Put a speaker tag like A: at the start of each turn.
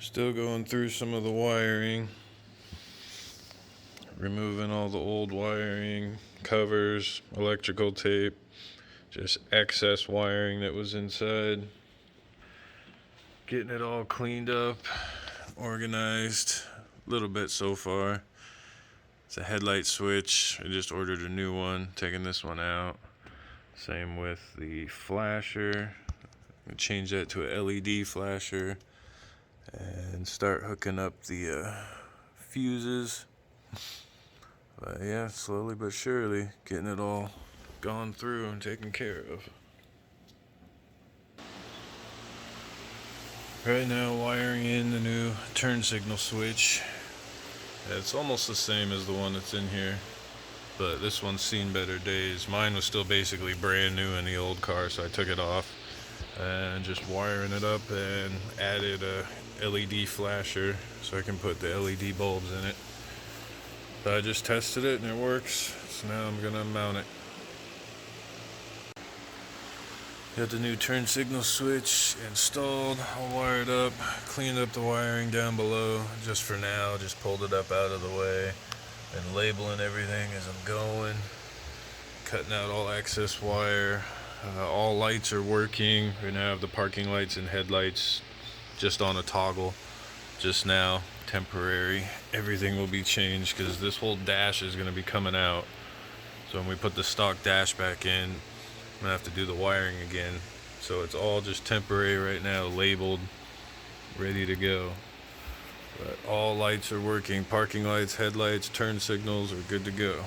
A: Still going through some of the wiring, removing all the old wiring, covers, electrical tape, just excess wiring that was inside. Getting it all cleaned up, organized, a little bit so far. It's a headlight switch. I just ordered a new one, taking this one out. Same with the flasher. I'm gonna change that to a LED flasher and start hooking up the fuses. But yeah, slowly but surely getting it all gone through and taken care of. Right now, wiring in the new turn signal switch. It's almost the same as the one that's in here, but this one's seen better days. Mine was still basically brand new in the old car, so I took it off and just wiring it up and added a LED flasher so I can put the LED bulbs in it. So I just tested it and it works, so now I'm gonna mount it. Got the new turn signal switch installed, all wired up, cleaned up the wiring down below just for now, just pulled it up out of the way and labeling everything as I'm going, cutting out all excess wire. All lights are working. Right now I have the parking lights and headlights just on a toggle just now, temporary. Everything will be changed because this whole dash is going to be coming out. So when we put the stock dash back in, I'm gonna have to do the wiring again. So it's all just temporary right now, labeled, ready to go. But all lights are working. Parking lights, headlights, turn signals are good to go.